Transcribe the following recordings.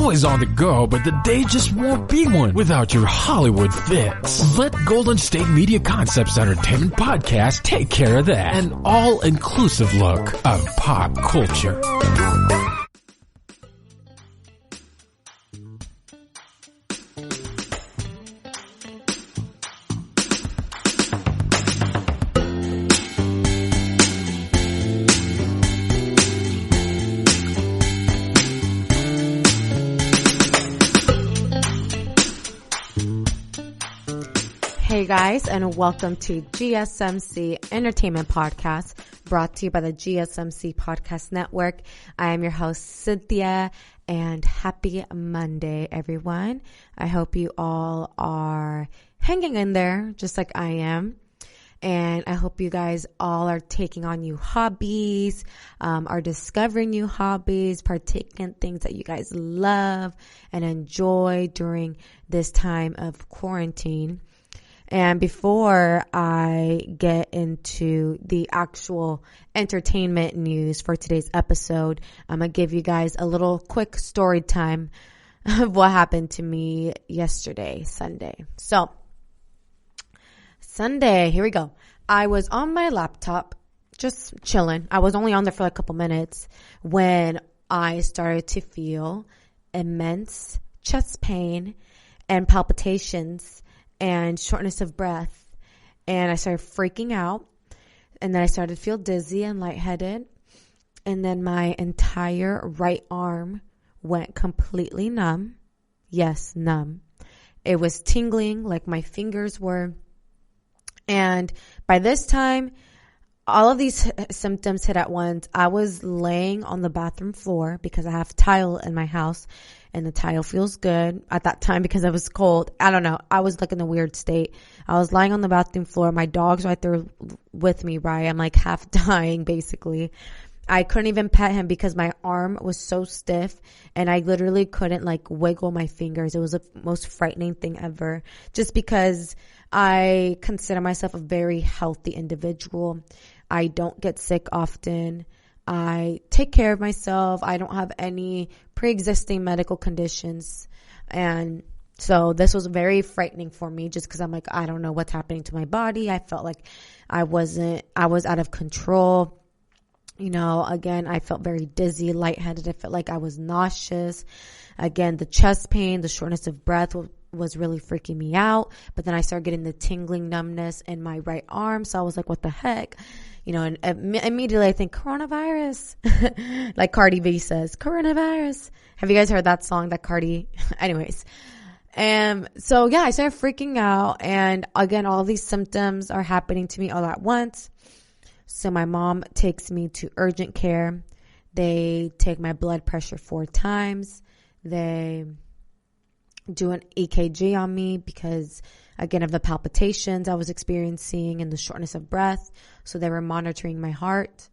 always on the go, but the day just won't be one without your Hollywood fix. Let Golden State Media Concepts Entertainment Podcast take care of that. An all-inclusive look of pop culture. Hey guys, and welcome to GSMC Entertainment Podcast, brought to you by the GSMC Podcast Network. I am your host, Cynthia, and happy Monday, everyone. I hope you all are hanging in there just like I am. And I hope you guys all are taking on new hobbies, are discovering new hobbies, partaking in things that you guys love and enjoy during this time of quarantine. And before I get into the actual entertainment news for today's episode, I'm going to give you guys a little quick story time of what happened to me yesterday, Sunday. So, Sunday, here we go. I was on my laptop, just chilling. I was only on there for like a couple minutes when I started to feel immense chest pain and palpitations and shortness of breath, and I started freaking out, and then I started to feel dizzy and lightheaded, and then my entire right arm went completely numb. Yes, numb. It was tingling like my fingers were, and by this time, all of these symptoms hit at once. I was laying on the bathroom floor because I have tile in my house, and the tile feels good at that time because I was cold. I don't know. I was like in a weird state. I was lying on the bathroom floor. My dog's right there with me, right? I'm like half dying, basically. I couldn't even pet him because my arm was so stiff, and I literally couldn't like wiggle my fingers. It was the most frightening thing ever, just because I consider myself a very healthy individual. I don't get sick often. I take care of myself. I don't have any pre-existing medical conditions. And so this was very frightening for me just because I'm like, I don't know what's happening to my body. I felt like I was out of control. You know, again, I felt very dizzy, lightheaded. I felt like I was nauseous. Again, the chest pain, the shortness of breath was really freaking me out. But then I started getting the tingling numbness in my right arm. So I was like, what the heck? You know, and immediately I think coronavirus, like Cardi B says, coronavirus. Have you guys heard that song that Cardi, anyways. So yeah, I started freaking out. And again, all these symptoms are happening to me all at once. So my mom takes me to urgent care. They take my blood pressure 4 times. They do an EKG on me because, again, of the palpitations I was experiencing and the shortness of breath. So they were monitoring my heart.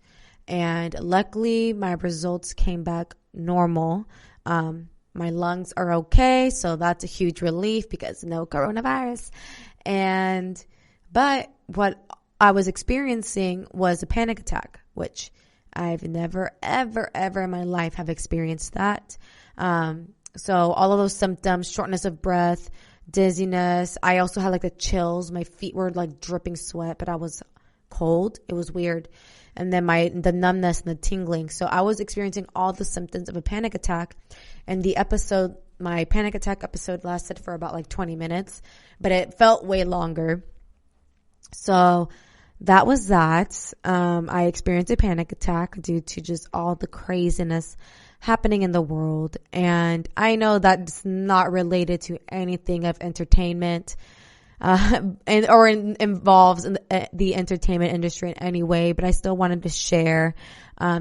And luckily, my results came back normal. My lungs are okay. So that's a huge relief because no coronavirus. But what I was experiencing was a panic attack, which I've never, ever, ever in my life have experienced that. So all of those symptoms, shortness of breath, dizziness. I also had like the chills. My feet were like dripping sweat, but I was cold. It was weird. And then the numbness and the tingling. So I was experiencing all the symptoms of a panic attack. And my panic attack episode lasted for about like 20 minutes, but it felt way longer. So that was that. I experienced a panic attack due to just all the craziness happening in the world. And I know that's not related to anything of entertainment, involves in the entertainment industry in any way, but I still wanted to share,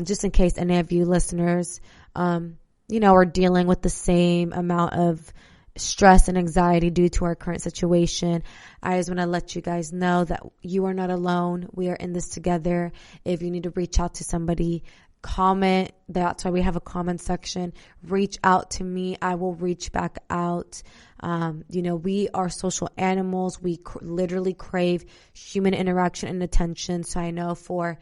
just in case any of you listeners, are dealing with the same amount of stress and anxiety due to our current situation. I just want to let you guys know that you are not alone. We are in this together. If you need to reach out to somebody, comment. That's why we have a comment section. Reach out to me. I will reach back out. We are social animals. We literally crave human interaction and attention. So I know for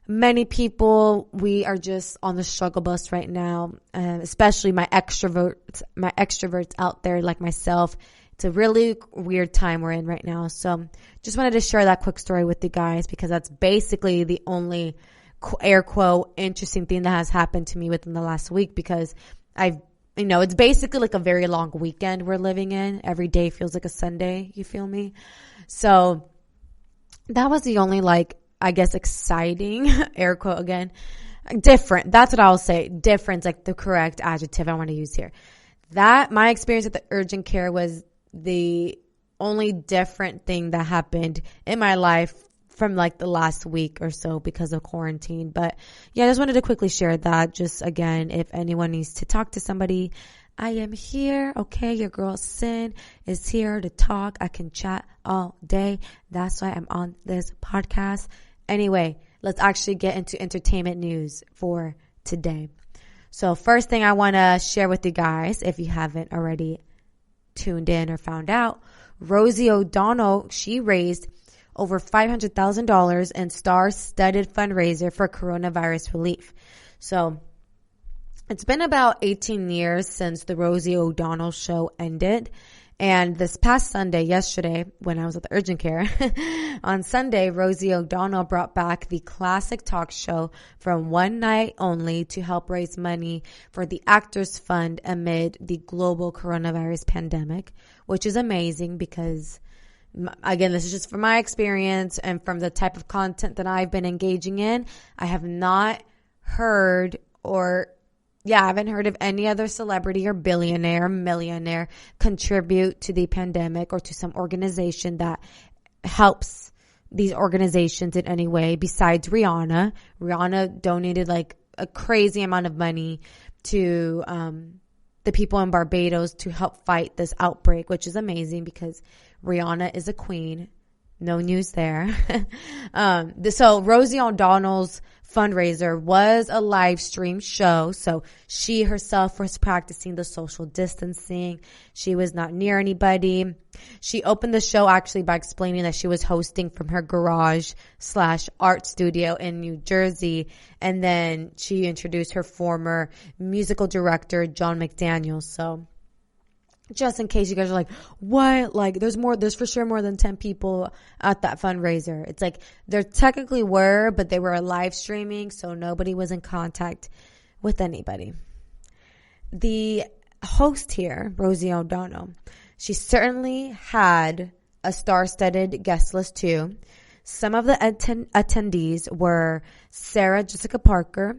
many people, we are just on the struggle bus right now, especially my extroverts out there like myself. It's a really weird time we're in right now. So just wanted to share that quick story with you guys because that's basically the only air quote interesting thing that has happened to me within the last week, because it's basically like a very long weekend we're living in. Every day feels like a Sunday. You feel me? So that was the only exciting air quote again. Different. That's what I'll say. Difference, like the correct adjective I want to use here. That my experience at the urgent care was the only different thing that happened in my life from like the last week or so because of quarantine. But yeah, I just wanted to quickly share that. Just again, if anyone needs to talk to somebody, I am here. Okay. Your girl Cyn is here to talk. I can chat all day. That's why I'm on this podcast. Anyway, let's actually get into entertainment news for today. So first thing I want to share with you guys, if you haven't already tuned in or found out, Rosie O'Donnell, she raised over $500,000 in star-studded fundraiser for coronavirus relief. So it's been about 18 years since the Rosie O'Donnell show ended. And this past Sunday, yesterday, when I was at the urgent care, on Sunday, Rosie O'Donnell brought back the classic talk show from one night only to help raise money for the Actors Fund amid the global coronavirus pandemic, which is amazing because, again, this is just from my experience and from the type of content that I've been engaging in. I have not heard I haven't heard of any other celebrity or billionaire, millionaire contribute to the pandemic or to some organization that helps these organizations in any way besides Rihanna. Rihanna donated like a crazy amount of money to the people in Barbados to help fight this outbreak, which is amazing because Rihanna is a queen. No news there. So Rosie O'Donnell's fundraiser was a live stream show. So she herself was practicing the social distancing. She was not near anybody. She opened the show actually by explaining that she was hosting from her garage/art studio in New Jersey. And then she introduced her former musical director, John McDaniel. So just in case you guys are like, what? Like, there's for sure more than 10 people at that fundraiser. It's like, there technically were, but they were live streaming, so nobody was in contact with anybody. The host here, Rosie O'Donnell, she certainly had a star-studded guest list too. Some of the attendees were Sarah Jessica Parker,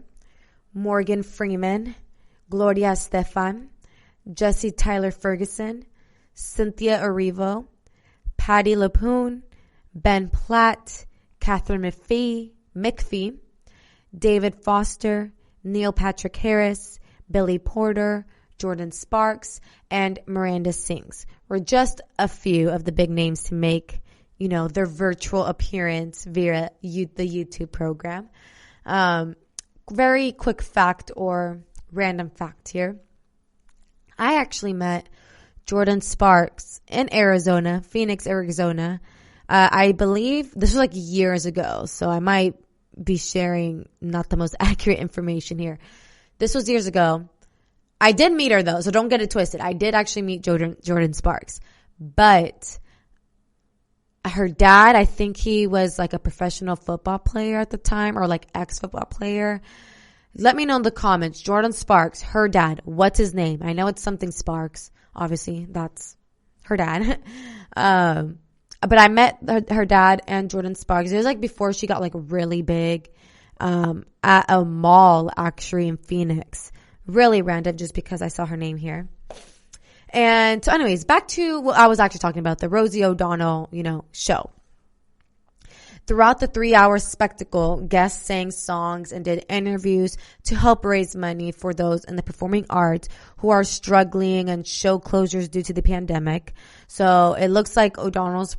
Morgan Freeman, Gloria Estefan, Jesse Tyler Ferguson, Cynthia Erivo, Patti LuPone, Ben Platt, Catherine McPhee, David Foster, Neil Patrick Harris, Billy Porter, Jordan Sparks, and Miranda Sings were just a few of the big names to make, their virtual appearance via the YouTube program. Very quick fact or random fact here. I actually met Jordan Sparks in Phoenix, Arizona. I believe this was like years ago, so I might be sharing not the most accurate information here. This was years ago. I did meet her though, so don't get it twisted. I did actually meet Jordan Sparks, but her dad, I think he was like a professional football player at the time or like ex-football player. Let me know in the comments. Jordan Sparks, her dad, what's his name? I know it's something Sparks. Obviously, that's her dad. But I met her dad and Jordan Sparks. It was like before she got like really big at a mall actually in Phoenix. Really random just because I saw her name here. And so anyways, back to what I was actually talking about, the Rosie O'Donnell, show. Throughout the 3-hour spectacle, guests sang songs and did interviews to help raise money for those in the performing arts who are struggling and show closures due to the pandemic. So it looks like O'Donnell's,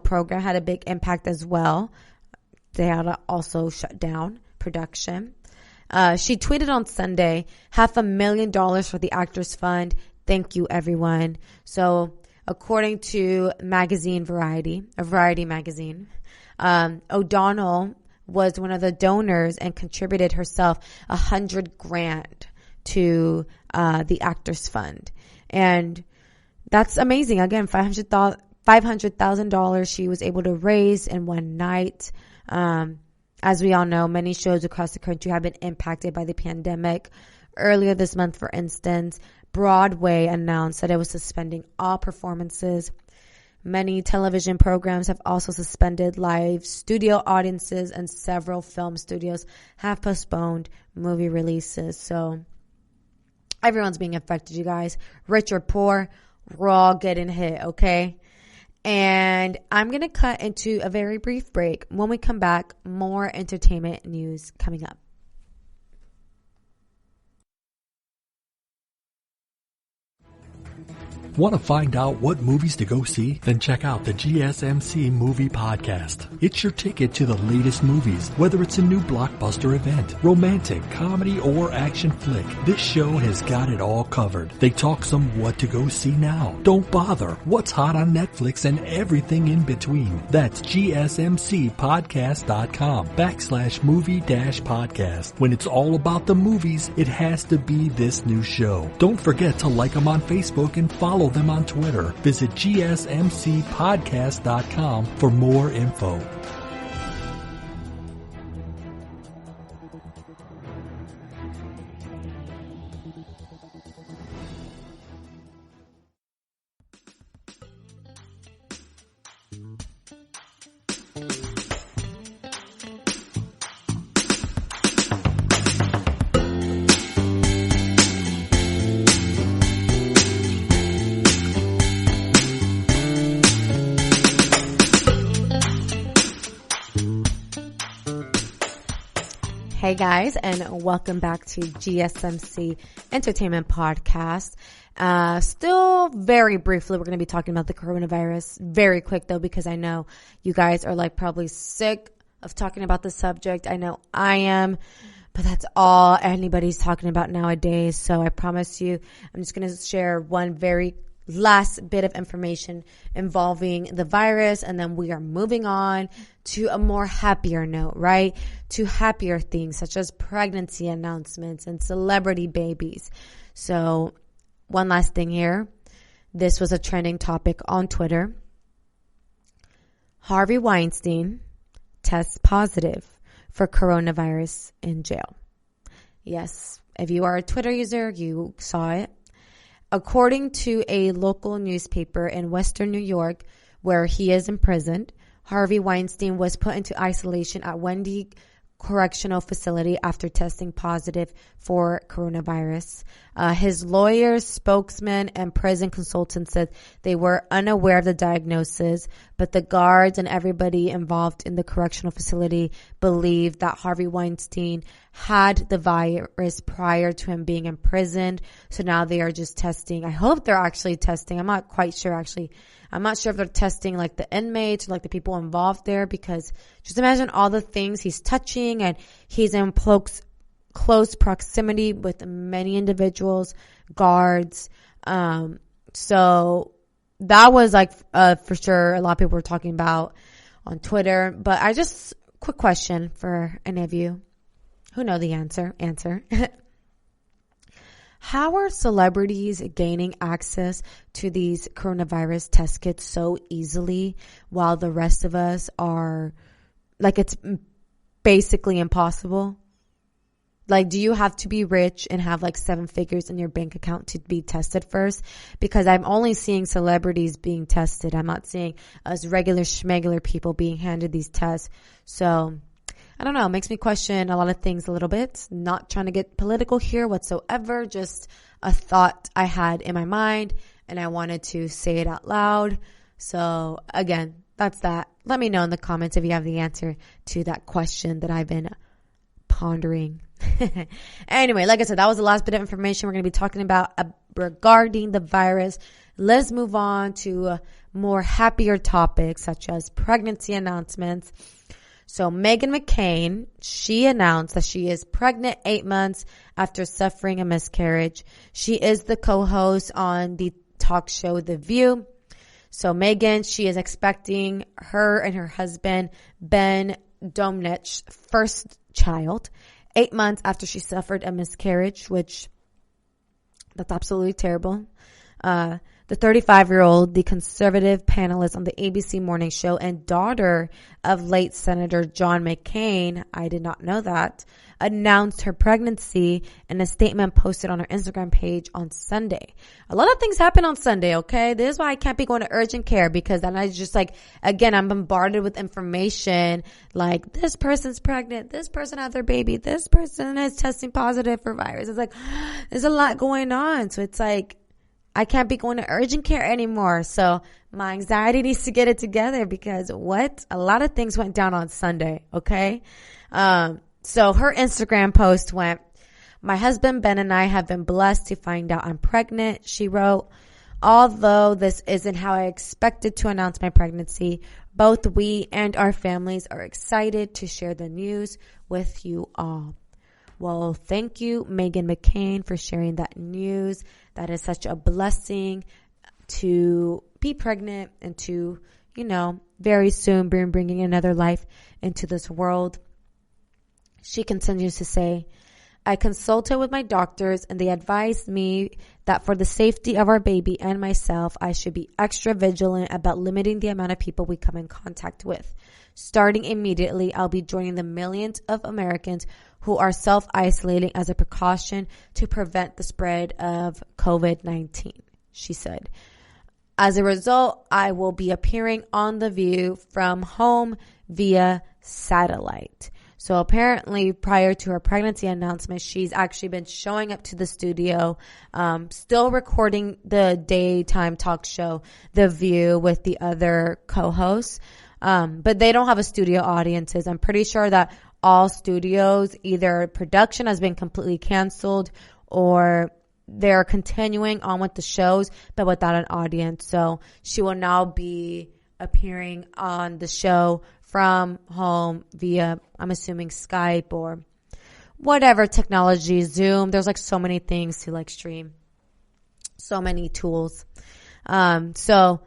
program had a big impact as well. They had to also shut down production. She tweeted on Sunday, $500,000 for the Actors Fund. Thank you, everyone. So according to Variety magazine, O'Donnell was one of the donors and contributed herself $100,000 to the Actors Fund. And that's amazing. Again, $500,000 she was able to raise in one night. As we all know, many shows across the country have been impacted by the pandemic. Earlier this month, for instance, Broadway announced that it was suspending all performances. Many television programs have also suspended live studio audiences, and several film studios have postponed movie releases. So everyone's being affected, you guys. Rich or poor, we're all getting hit, okay? And I'm going to cut into a very brief break. When we come back, more entertainment news coming up. Want to find out what movies to go see? Then check out the GSMC Movie Podcast. It's your ticket to the latest movies, whether it's a new blockbuster event, romantic, comedy, or action flick. This show has got it all covered. They talk some what to go see now, don't bother, what's hot on Netflix, and everything in between. That's GSMCpodcast.com/movie-podcast. When it's all about the movies, it has to be this new show. Don't forget to like them on Facebook and follow them on Twitter. Visit GSMCpodcast.com for more info. Hey guys, and welcome back to GSMC Entertainment Podcast. Still very briefly, we're going to be talking about the coronavirus. Very quick though, because I know you guys are like probably sick of talking about the subject. I know I am, but that's all anybody's talking about nowadays. So I promise you, I'm just going to share one very last bit of information involving the virus, and then we are moving on to a more happier note, right? To happier things such as pregnancy announcements and celebrity babies. So one last thing here. This was a trending topic on Twitter. Harvey Weinstein tests positive for coronavirus in jail. Yes, if you are a Twitter user, you saw it. According to a local newspaper in Western New York, where he is imprisoned, Harvey Weinstein was put into isolation at Wendy Correctional Facility after testing positive for coronavirus. His lawyers, spokesman, and prison consultant said they were unaware of the diagnosis, but the guards and everybody involved in the correctional facility believed that Harvey Weinstein had the virus prior to him being imprisoned. So now they are just testing. I hope they're actually testing. I'm not quite sure actually. I'm not sure if they're testing like the inmates or like the people involved there, because just imagine all the things he's touching, and he's in close proximity with many individuals, guards. So that was like for sure a lot of people were talking about on Twitter. But quick question for any of you who know the answer. How are celebrities gaining access to these coronavirus test kits so easily while the rest of us are like, it's basically impossible? Like, do you have to be rich and have like 7 figures in your bank account to be tested first? Because I'm only seeing celebrities being tested. I'm not seeing us regular schmegular people being handed these tests. So I don't know. It makes me question a lot of things a little bit. Not trying to get political here whatsoever. Just a thought I had in my mind, and I wanted to say it out loud. So again, that's that. Let me know in the comments if you have the answer to that question that I've been pondering. Anyway, like I said, that was the last bit of information we're going to be talking about regarding the virus. Let's move on to more happier topics such as pregnancy announcements. So Meghan McCain, she announced that she is pregnant 8 months after suffering a miscarriage. She is the co-host on the talk show The View. So Meghan, she is expecting her and her husband, Ben Domnich's first child 8 months after she suffered a miscarriage, which that's absolutely terrible. The 35-year-old, the conservative panelist on the ABC morning show and daughter of late Senator John McCain, I did not know that, announced her pregnancy in a statement posted on her Instagram page on Sunday. A lot of things happen on Sunday, okay? This is why I can't be going to urgent care, because then I just again, I'm bombarded with information like this person's pregnant, this person had their baby, this person is testing positive for virus. It's there's a lot going on. So it's I can't be going to urgent care anymore. So my anxiety needs to get it together, because a lot of things went down on Sunday. Okay. So her Instagram post went, "My husband Ben and I have been blessed to find out I'm pregnant," she wrote. "Although this isn't how I expected to announce my pregnancy, both we and our families are excited to share the news with you all." Well, thank you, Meghan McCain, for sharing that news. That is such a blessing to be pregnant and to, very soon be bringing another life into this world. She continues to say, "I consulted with my doctors and they advised me that for the safety of our baby and myself, I should be extra vigilant about limiting the amount of people we come in contact with. Starting immediately, I'll be joining the millions of Americans who are self-isolating as a precaution to prevent the spread of COVID-19, she said. As a result, I will be appearing on The View from home via satellite. So apparently, prior to her pregnancy announcement, she's actually been showing up to the studio, still recording the daytime talk show, The View, with the other co-hosts. But they don't have a studio audiences. I'm pretty sure that all studios, either production has been completely canceled or they're continuing on with the shows, but without an audience. So she will now be appearing on the show from home via, I'm assuming, Skype or whatever technology, Zoom. There's so many things to stream. So many tools. So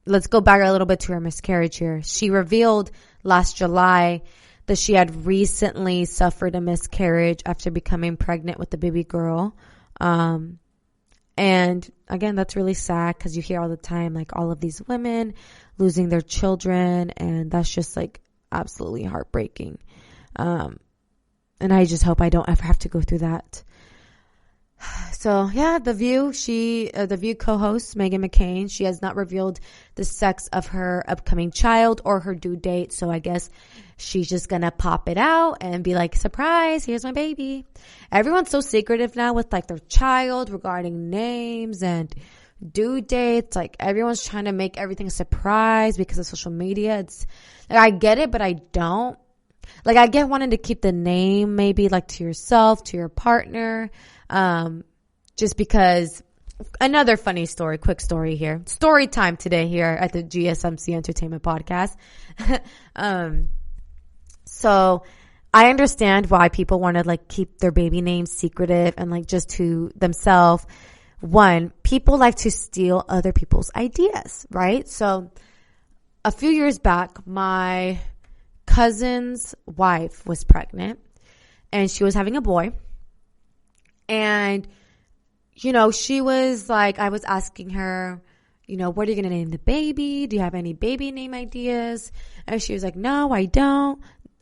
let's go back a little bit to her miscarriage here. She revealed last July that she had recently suffered a miscarriage after becoming pregnant with a baby girl. And again, that's really sad because you hear all the time, all of these women losing their children, and that's just absolutely heartbreaking. And I just hope I don't ever have to go through that. So yeah, The View, The View co-host Meghan McCain, she has not revealed the sex of her upcoming child or her due date. So I guess she's just gonna pop it out and be surprise, here's my baby. Everyone's so secretive now with their child regarding names and due dates. Everyone's trying to make everything a surprise because of social media. It's I get it, but I don't. I get wanting to keep the name maybe to yourself, to your partner. Just because, another funny story, quick story here. Story time today here at the GSMC Entertainment Podcast. So I understand why people want to keep their baby names secretive and just to themselves. One, people like to steal other people's ideas, right? So a few years back, my cousin's wife was pregnant and she was having a boy. And, she was I was asking her, what are you going to name the baby? Do you have any baby name ideas? And she was like, no, I don't.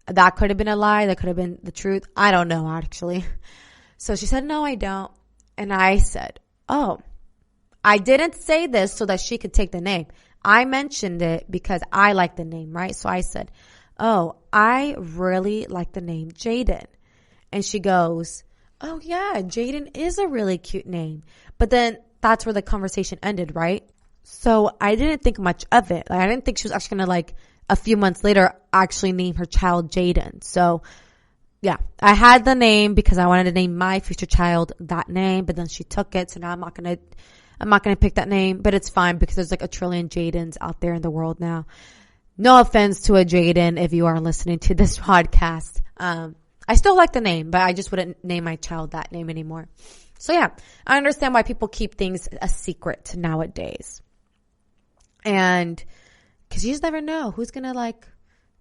That could have been a lie. That could have been the truth. I don't know, actually. So she said, no, I don't. And I said, oh, I didn't say this so that she could take the name. I mentioned it because I like the name, right? So I said, oh, I really like the name Jaden. And she goes, oh yeah, Jaden is a really cute name. But then that's where the conversation ended, right? So I didn't think much of it. I didn't think she was actually going to a few months later actually name her child Jaden. So yeah, I had the name because I wanted to name my future child that name, but then she took it. So now I'm not going to pick that name, but it's fine because there's a trillion Jadens out there in the world now. No offense to a Jaden if you are listening to this podcast. I still like the name, but I just wouldn't name my child that name anymore. So yeah, I understand why people keep things a secret nowadays. And because you just never know who's going to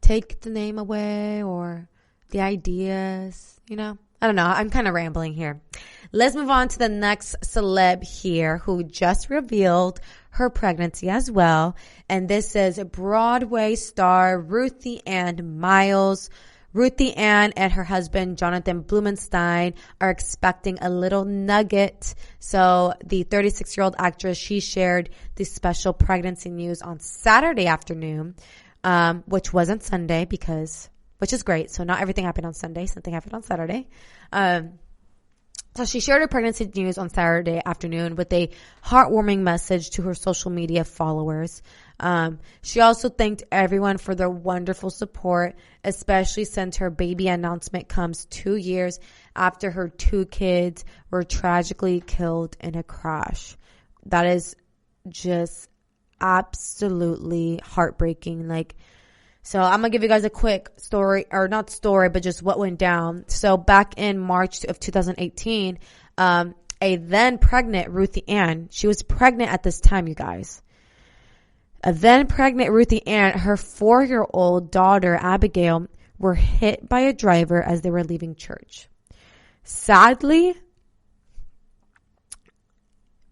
take the name away or the ideas, you know? I don't know. I'm kind of rambling here. Let's move on to the next celeb here who just revealed her pregnancy as well. And this is Broadway star Ruthie Ann Miles. Ruthie Ann and her husband, Jonathan Blumenstein, are expecting a little nugget. So the 36-year-old actress, she shared the special pregnancy news on Saturday afternoon, which wasn't Sunday which is great. So not everything happened on Sunday. Something happened on Saturday. So she shared her pregnancy news on Saturday afternoon with a heartwarming message to her social media followers. She also thanked everyone for their wonderful support, especially since her baby announcement comes 2 years after her 2 kids were tragically killed in a crash. That is just absolutely heartbreaking. So I'm going to give you guys a quick story, or not story, but just what went down. So back in March of 2018, a then pregnant Ruthie Ann, she was pregnant at this time, you guys. A then pregnant Ruthie Ann, her 4-year-old daughter, Abigail, were hit by a driver as they were leaving church. Sadly,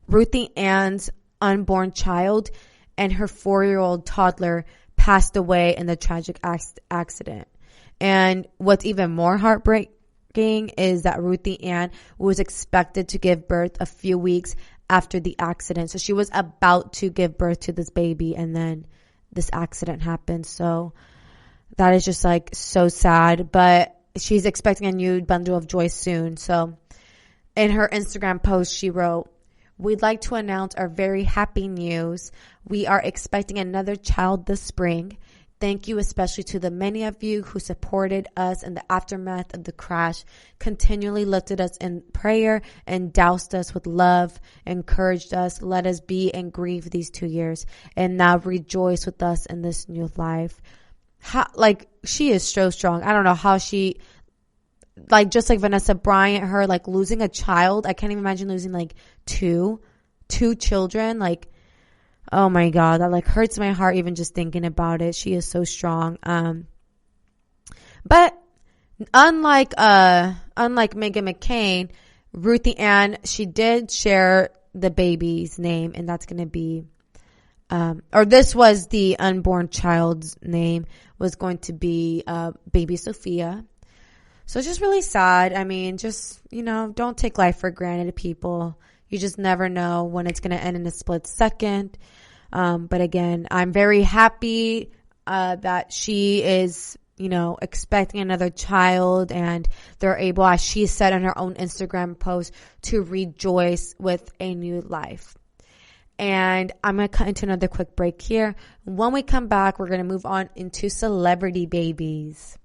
Ruthie Ann's unborn child and her 4-year-old toddler passed away in the tragic accident. And what's even more heartbreaking is that Ruthie Ann was expected to give birth a few weeks after the accident. So she was about to give birth to this baby, and then this accident happened. So that is just so sad, but she's expecting a new bundle of joy soon. So in her Instagram post, she wrote, "We'd like to announce our very happy news. We are expecting another child this spring. Thank you especially to the many of you who supported us in the aftermath of the crash, continually lifted us in prayer, and doused us with love, encouraged us, let us be and grieve these 2 years, and now rejoice with us in this new life." She is so strong. I don't know how she, just like Vanessa Bryant, her losing a child. I can't even imagine losing two children. Oh my God, that hurts my heart even just thinking about it. She is so strong. But unlike Meghan McCain, Ruthie Ann, she did share the baby's name, and that's going to be, this was the unborn child's name, was going to be baby Sophia. So it's just really sad. I mean, just, don't take life for granted, people. You just never know when it's going to end in a split second. But again, I'm very happy that she is, expecting another child, and they're able, as she said in her own Instagram post, to rejoice with a new life. And I'm going to cut into another quick break here. When we come back, we're going to move on into celebrity babies.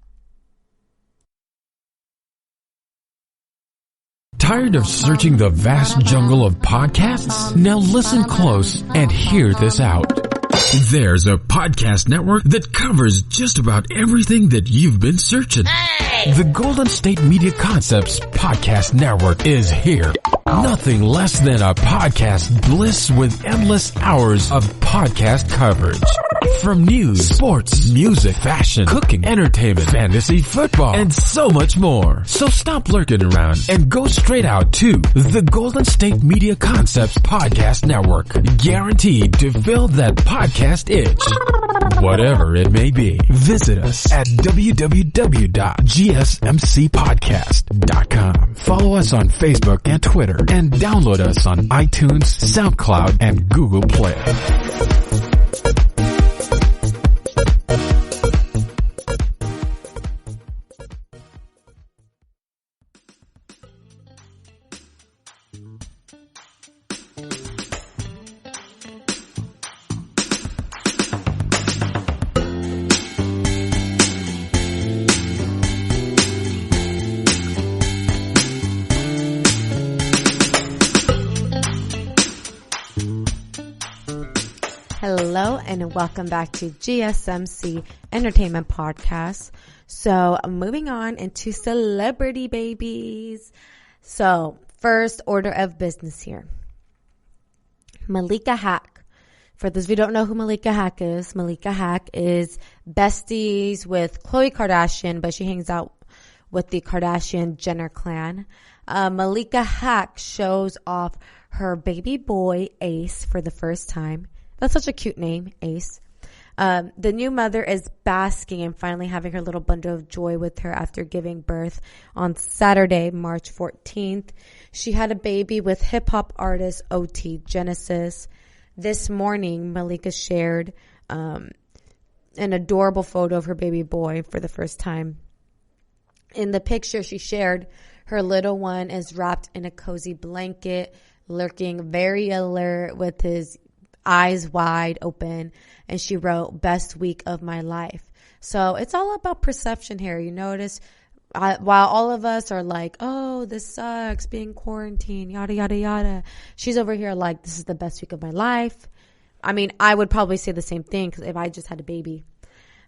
Tired of searching the vast jungle of podcasts? Now listen close and hear this out. There's a podcast network that covers just about everything that you've been searching. Hey! The Golden State Media Concepts Podcast Network is here. Nothing less than a podcast bliss with endless hours of podcast coverage. From news, sports, music, fashion, cooking, entertainment, fantasy, football, and so much more. So stop lurking around and go straight out to the Golden State Media Concepts Podcast Network. Guaranteed to fill that podcast itch. Whatever it may be. Visit us at www.gsmcpodcast.com. Follow us on Facebook and Twitter, and download us on iTunes, SoundCloud, and Google Play. Hello and welcome back to GSMC Entertainment Podcast. So moving on into celebrity babies. So first order of business here. Malika Hack For those of you who don't know who Malika Haqq is besties with Khloe Kardashian, but she hangs out with the Kardashian-Jenner clan. Malika Haqq shows off her baby boy, Ace, for the first time. That's such a cute name, Ace. The new mother is basking and finally having her little bundle of joy with her after giving birth on Saturday, March 14th. She had a baby with hip-hop artist OT Genesis. This morning, Malika shared an adorable photo of her baby boy for the first time. In the picture she shared, her little one is wrapped in a cozy blanket, lurking very alert with his eyes wide open, and she wrote, "Best week of my life." So it's all about perception here. You notice while all of us are like, "Oh, this sucks, being quarantined, yada, yada, yada," she's over here like, "This is the best week of my life." I mean, I would probably say the same thing because if I just had a baby.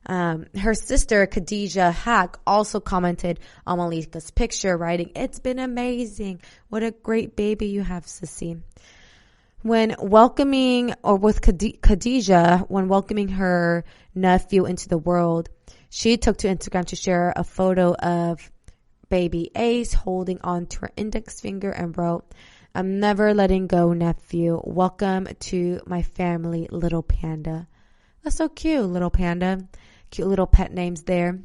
Her sister, Khadijah Haqq, also commented on Malika's picture, writing, "It's been amazing. What a great baby you have, sissy." When welcoming her nephew into the world, she took to Instagram to share a photo of baby Ace holding on to her index finger and wrote, "I'm never letting go, nephew. Welcome to my family, little panda." That's so cute, little panda. Cute little pet names there.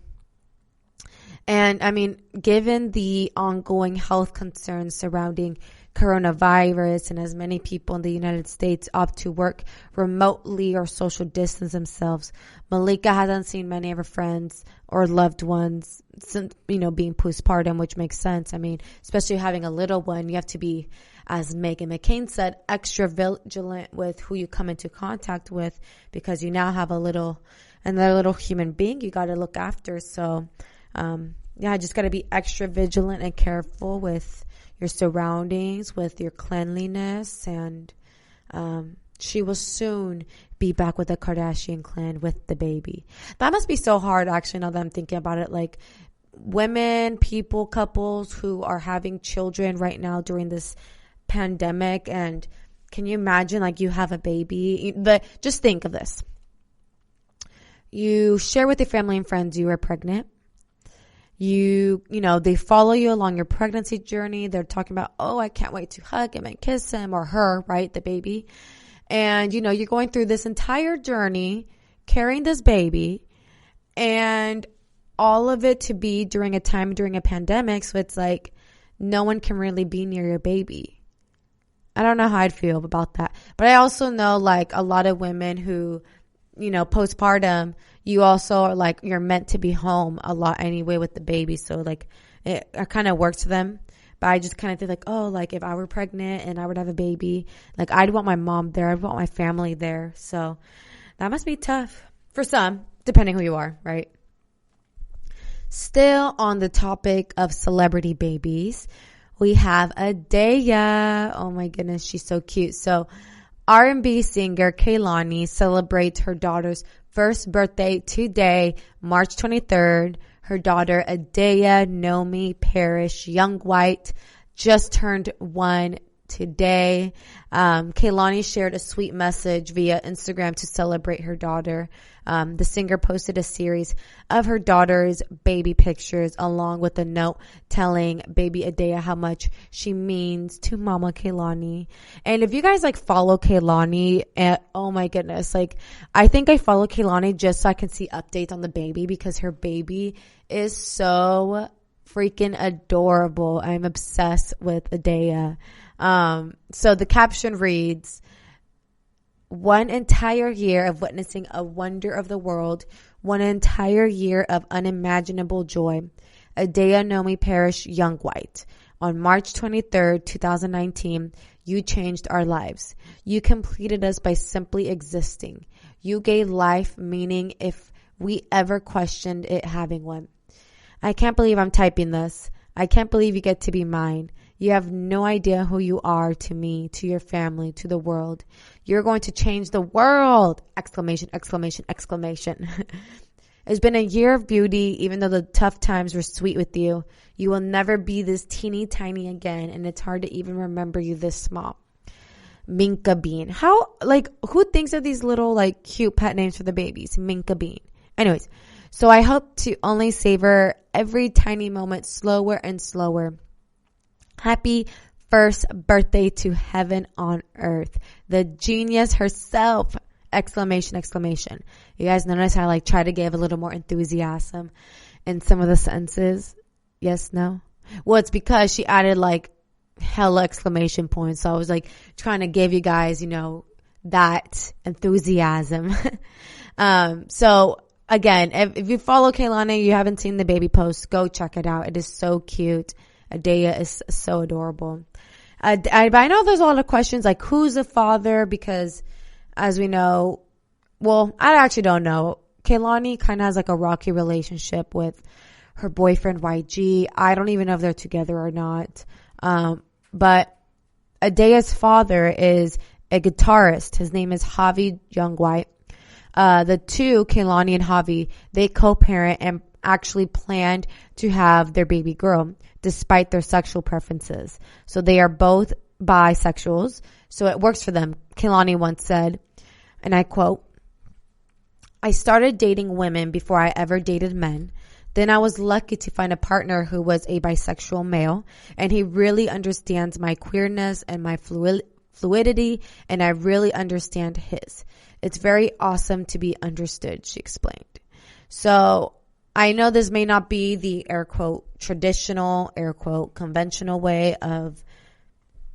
And I mean, given the ongoing health concerns surrounding coronavirus and as many people in the United States opt to work remotely or social distance themselves, Malika hasn't seen many of her friends or loved ones since, being postpartum, which makes sense. I mean, especially having a little one, you have to be, as Meghan McCain said, extra vigilant with who you come into contact with because you now have another little human being you got to look after. So, just got to be extra vigilant and careful with your surroundings, with your cleanliness, and she will soon be back with the Kardashian clan with the baby. That must be so hard, actually, now that I'm thinking about it. Like, women, people, couples who are having children right now during this pandemic, and can you imagine, like, you have a baby? Just think of this. You share with your family and friends you are pregnant. They follow you along your pregnancy journey. They're talking about, "Oh, I can't wait to hug him and kiss him," or her, right? The baby. And, you're going through this entire journey carrying this baby, and all of it to be during a pandemic. So it's like no one can really be near your baby. I don't know how I'd feel about that. But I also know, like, a lot of women who, postpartum, you also are like, you're meant to be home a lot anyway with the baby. So like it kind of works for them. But I just kind of think like, oh, like if I were pregnant and I would have a baby, like I'd want my mom there. I'd want my family there. So that must be tough for some, depending who you are, right? Still on the topic of celebrity babies, we have Adaya. Oh my goodness, she's so cute. So R&B singer Kehlani celebrates her daughter's first birthday today, March 23rd. Her daughter, Adaya Nomi Parrish Young White, just turned 1 today. Kehlani shared a sweet message via Instagram to celebrate her daughter. The singer posted a series of her daughter's baby pictures along with a note telling baby Adaya how much she means to Mama Kehlani. And if you guys like follow Kehlani, oh my goodness, like I think I follow Kehlani just so I can see updates on the baby because her baby is so freaking adorable. I'm obsessed with Adaya. So the caption reads, "One entire year of witnessing a wonder of the world, one entire year of unimaginable joy. Adaya Nomi Parrish Young White. On March 23rd, 2019, you changed our lives. You completed us by simply existing. You gave life meaning if we ever questioned it having one. I can't believe I'm typing this. I can't believe you get to be mine. You have no idea who you are to me, to your family, to the world. You're going to change the world! Exclamation, exclamation, exclamation. It's been a year of beauty, even though the tough times were sweet with you. You will never be this teeny tiny again, and it's hard to even remember you this small." Minka Bean. Who thinks of these little, cute pet names for the babies? Minka Bean. Anyways, so I hope to only savor every tiny moment slower and slower. Happy first birthday to heaven on earth. The genius herself. Exclamation, exclamation. You guys notice how I try to give a little more enthusiasm in some of the sentences? Yes, no? Well, it's because she added hella exclamation points. So I was trying to give you guys, that enthusiasm. So again, if you follow Kaylani, you haven't seen the baby post, go check it out. It is so cute. Adea is so adorable. I know there's a lot of questions who's the father, because as we know, well, I actually don't know. Kaylani kind of has a rocky relationship with her boyfriend YG. I don't even know if they're together or not. But Adea's father is a guitarist. His name is Javi Youngwhite. The two, Kaylani and Javi, they co-parent and actually planned to have their baby girl despite their sexual preferences. So they are both bisexuals. So it works for them. Kaylani once said, and I quote, "I started dating women before I ever dated men. Then I was lucky to find a partner who was a bisexual male, and he really understands my queerness and my fluidity, and I really understand his. It's very awesome to be understood," she explained. So I know this may not be the air quote traditional, air quote conventional way of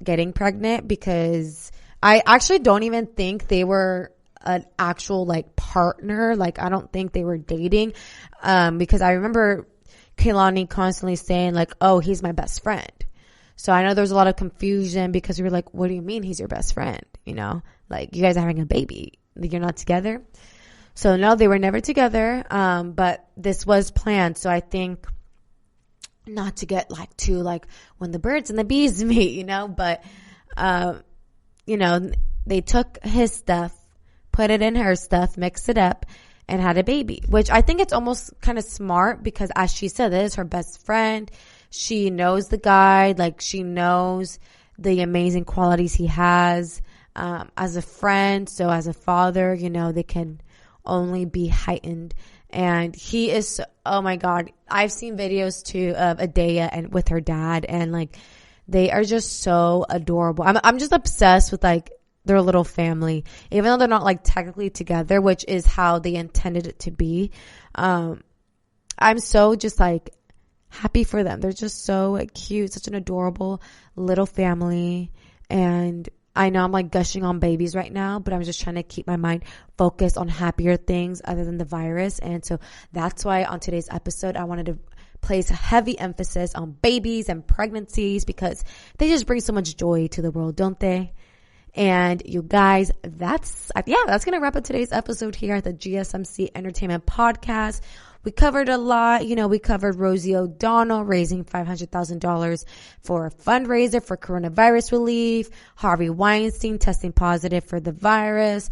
getting pregnant, because I actually don't even think they were an actual partner. I don't think they were dating. Because I remember Kaylani constantly saying oh, he's my best friend. So I know there's a lot of confusion because we were what do you mean he's your best friend? You guys are having a baby. You're not together. So no, they were never together. But this was planned. So I think not to get too when the birds and the bees meet, but, they took his stuff, put it in her stuff, mixed it up, and had a baby, which I think it's almost kind of smart because, as she said, this is her best friend. She knows the guy, she knows the amazing qualities he has as a friend. So as a father, they can only be heightened. And he is, oh my God, I've seen videos too of Adea and with her dad, and they are just so adorable. I'm just obsessed with their little family, even though they're not technically together, which is how they intended it to be. I'm so just happy for them. They're just so cute, such an adorable little family. And I know I'm gushing on babies right now, but I'm just trying to keep my mind focused on happier things other than the virus. And so that's why on today's episode, I wanted to place a heavy emphasis on babies and pregnancies, because they just bring so much joy to the world, don't they? And you guys, that's going to wrap up today's episode here at the GSMC Entertainment Podcast. We covered a lot. We covered Rosie O'Donnell raising $500,000 for a fundraiser for coronavirus relief. Harvey Weinstein testing positive for the virus.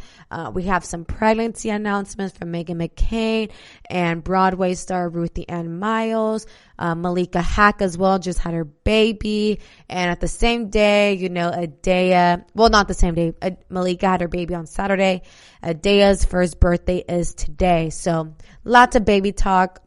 We have some pregnancy announcements from Meghan McCain and Broadway star Ruthie Ann Miles. Malika Hack as well just had her baby. And at the same day, Adea, well, not the same day. Malika had her baby on Saturday. Adea's first birthday is today. So lots of baby talk.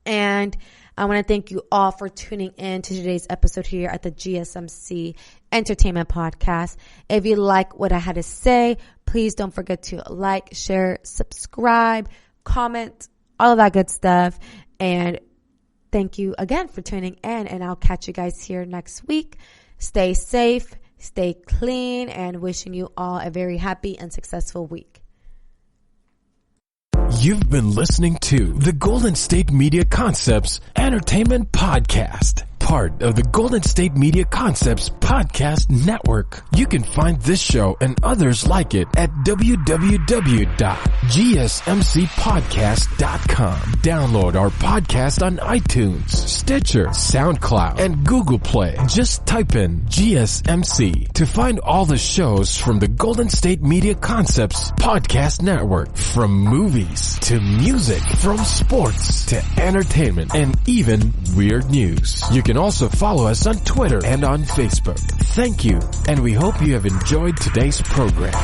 And I want to thank you all for tuning in to today's episode here at the GSMC Entertainment Podcast. If you like what I had to say, please don't forget to share, subscribe, comment, all of that good stuff. And thank you again for tuning in, and I'll catch you guys here next week. Stay safe, stay clean, and wishing you all a very happy and successful week. You've been listening to the Golden State Media Concepts Entertainment Podcast, part of the Golden State Media Concepts Podcast Network. You can find this show and others like it at www.gsmcpodcast.com. Download our podcast on iTunes, Stitcher, SoundCloud, and Google Play. Just type in GSMC to find all the shows from the Golden State Media Concepts Podcast Network. From movies to music, from sports to entertainment, and even weird news. You can can also follow us on Twitter and on Facebook. Thank you, and we hope you have enjoyed today's program.